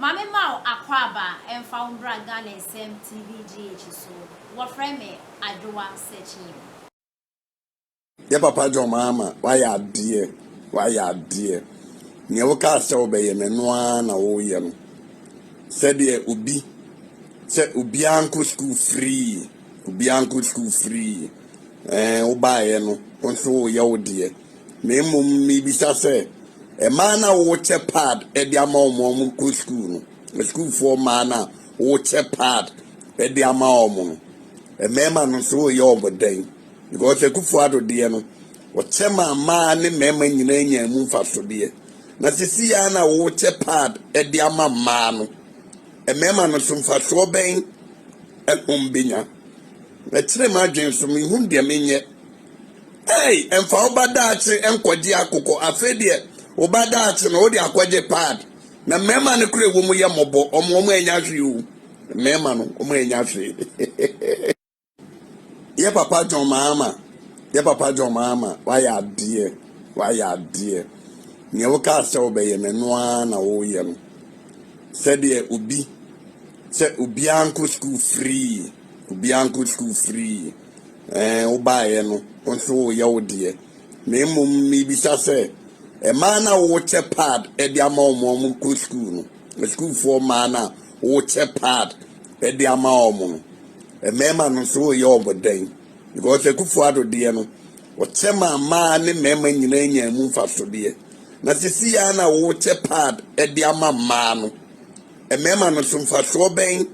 Mame Mao Akwaba and found Bragan and Sam TVGH so what frame Adwa searching you. Yeah, Papa John Mama, why ya dear? Why ya dear? Never cast obey and one away. Said ye ubi, said Ubianco school free, Ubianco school free. Obayeno, control your dear. Memo me be say, a man a water pad at the amount of school. A school for mana water pad at the amount. A member so your day. Because a good father dear no. Whatever man and member in any move fast to dear. Nasisiana water pad at the amount. A member no some fast so bang at umbinya. Let's imagine some whom dear mean hey, and for Obadachi and Quadiaco, a fedie, Obadachi and Odia Quadi pad. Na member no crew woman yamobo or momo you. Memano, Omenashi. Yeah, Papa John Mama. Yeah, Papa John Mama. Why ya dear? Why ya dear? Never cast obey and one away. Said ye ubi. Said Ubianco school free. Ubianco school free. Obayeno. Control your dear. Memo me be say. A man a water pad at the amount of school. A school for mana water pad at the amount. A member so your day. Because a good father dear no. Whatever man and member in any move fast to dear. Nasisiana water pad at the amount. A member some fast so bang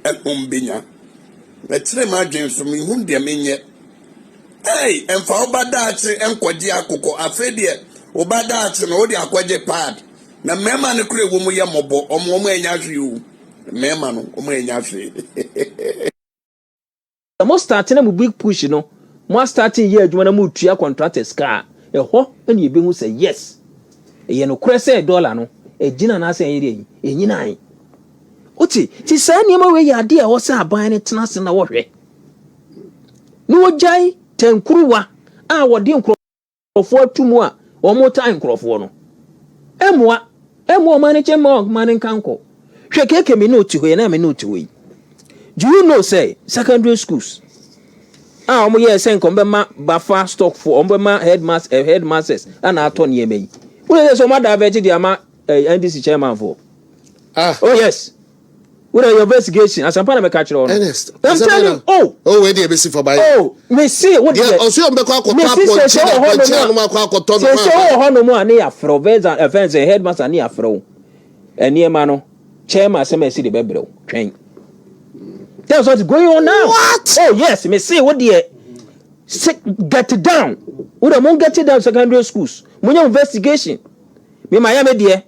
at umbinya. Let's imagine some whom dear mean yet. Hey, and for Obadachi and Quadiaco, a fedie, Obadachi and Odia Quadi pad. Na member no crew woman yamobo or momo you. Memano, Omenashi. The most starting a big push, you know. More starting year, you want to move to your contractor's car. A ho, and you be who say yes. A yeno cresse $1 no, a gin and I say, a yinai. Uti, tis send him away your dear, what's up buying it nas in the water. No jay, 10 kruwa, what dim for 2 more, or more time crop one. More manage more man in canco. Shake me no to and I'm a no to we. Do you know, say, secondary schools? Yes, and Combema Buffer stock for Ombema headmasters and Attorney May. Well, there's some other vetted the amount NDC chairman for. Oh, yes. What are your investigation? As I'm part of a catcher on. Ernest. I'm telling you, where do you see for by? Oh, me see what you also on the clock or near Frovez and offense a headmaster near Fro. And near Mano, chairman, some see the Bebro train. That's what's going on now. What? Oh, yes, me see what dear. Get it down. Would I won't get it down secondary schools? When your investigation. Me Miami dear.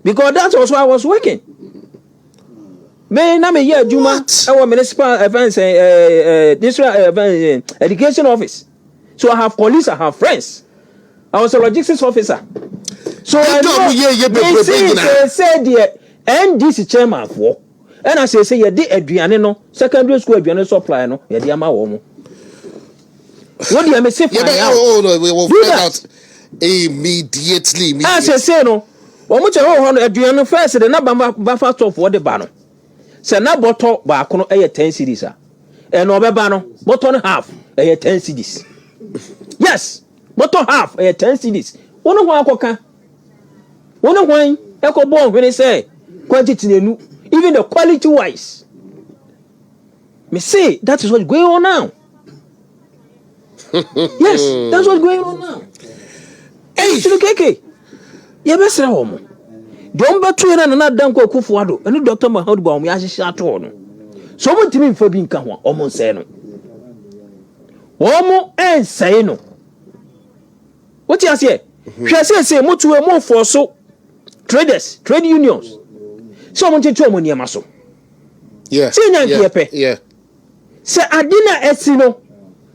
Because that's also I was working. Me na me year Juma our municipal events district education office. So I have police, I have friends. I was a logistics officer. So I know they say the NDC chairman for. And I say you did Adriano no secondary school Adriano supply no you dey ama wo mo. What do you say for now? We will find out immediately. I say no. Omo che ho Adriano first the na ba stop for the ba no. Say na bottle ba kono 10 cedis a. E no be ba no bottle half 10 cedis. Yes, bottle half 10 cedis. Wono ho akoka. Wono hwan e ko bon hwene say quantity nenu. Even the quality wise. Me say that is what's going on now. Yes, that's what's going on now. Hey, Chilukeke. You best say homo. Don't bet you and another danko kufuado. And Dr. Mahmoud Baum Yashi. So what do you mean for being Kawa? Almost say no. Homo and say no. What you say? She say more to a more for so traders, trade unions. So I want to tell you, Maso. Yeah. Yeah. Say, Adina Esino.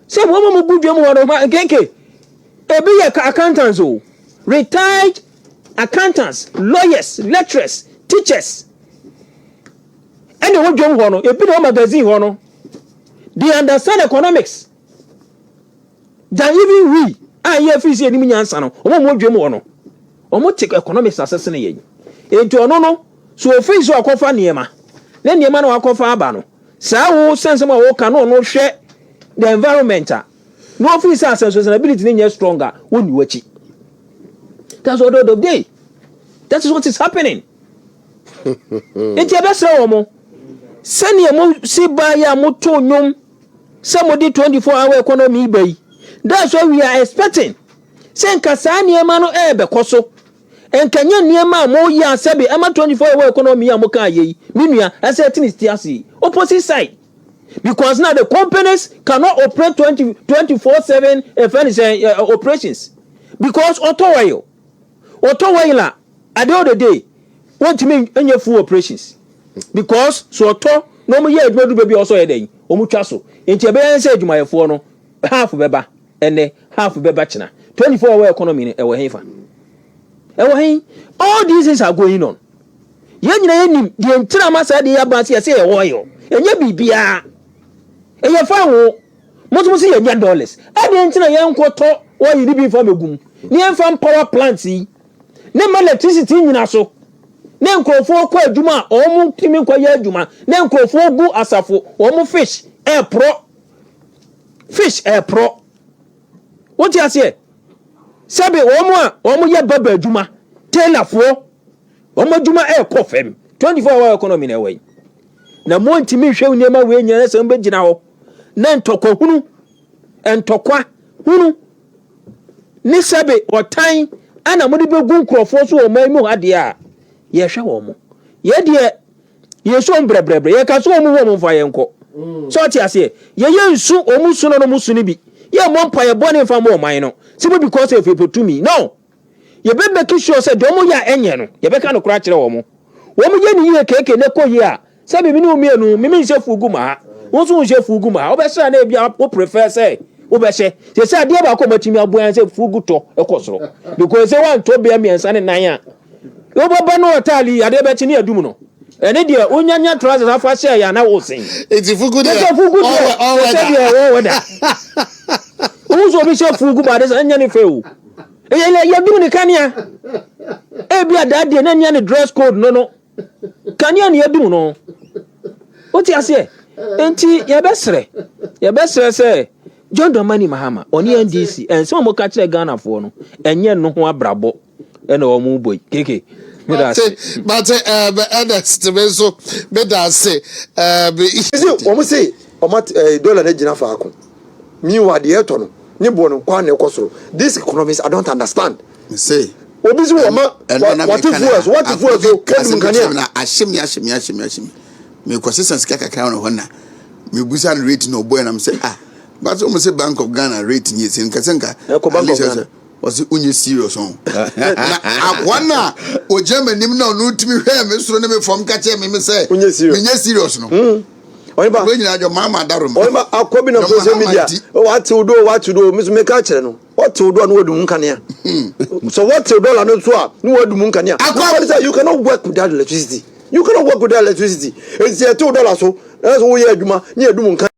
Say, woman will be one of my genke. Be accountants, retired accountants, lawyers, lecturers, teachers. And the one John Hono, a bit of magazine Hono. They understand economics. Than even we. I hear Fizzy and Minian Sano. Or more Jim Hono. Or more take economics assassination. enti ono no so ofi so akofa niema na niema na akofa aba no saa wo sense ma wo ka no no hwe the environment no ofi say sustainability ni nya stronger woni wachi. That's what the day. That is what is happening. Enti abesra wo mo sani mo si ba ya mo to nyom somebody 24-hour economy bay. That's what we are expecting. Sen kasa niema no ebe koso enkanya niema mo ya sebe ama 24-hour economy ya mo kan yi minua asserting is tiasi opposite side, because now the companies cannot operate 24/7 operations because otowayo la at the end of the day want to mean any full operations because so oto no mo ye adwuma baby also ye den omu twa so enti ebe yan say adwumayefo no half beba ene half beba china 24-hour economy e we hefa all these things are going on. Yen nyina yenim de ntira masa de ya ba se ye woyo enye bibia eye fa wo mo si ye nya dollars e de ntira yen koto wo yi bi fa megum ni en fa power plants yi ne ma electricity nyina so ne nkrofo kwa adwuma o mu timi kwa ya adwuma ne nkrofo gu asafo o mu fish pro what you say sabe o mu ya baba adwuma tailorfo o mu adwuma kofem 24-hour economy na way na mo ntimi hwe niema we nyana se mbe gina ho na ntokwa hunu ni sabe otan ana mo de begu nkrofo so o mu ade a ye hwe wo mo ye de ye so mbrebrebre ye ka so o mu wo mo fa ye nko so ti ase ye nsu o mu su no mu su ni bi ye mo mpa ye bone fa mo man no simply because of me no ye be make sure say do mo ya enye no ye be ka no kura kire wo mo ye ni ye keke ne ko ye a say bi ni o mienu mi nse fugu ma wo so nse fugu ma o be sra na bia o prefer say o be hye say ade ba ko matimi aboyan say fugu to ekosoro because say wan to bia miensa ne nan a o baba no otali ade be chi ne adum no ene de onyanya trousers afa share ya na wo sin eti fugu de say de wo da uzo bi she fugu ba de anya ne fewu ya dum ni kania bia da de na nya ne dress code no kania ne yadum no oti ase enti ye besre say John Dramani Mahama oni NDC en so mo ka kire Ghana fo no enye no ho abrabo ena o mu boy keke but so me da say o mo say o ma dollar na gina fa akon mi wa de eto no ni bo no kwa na ekosoro this economics I don't understand. Say obi so what if na ashimi me consistency kakaka no hona me busa rate no boy na me say but almost say Bank of Ghana rate ni sin kasenka was unye serious on akwana o Germany na no timi hwe me soro ne me fom ka che me say unye serious no oyiba we nyina jo mama darum oyiba akobi na social media what to do me so me ka chere no what to do no odum nkania so what to do la no so a no odum nkania you cannot work without electricity. It's $2 so that's what we aduma ni edum nkania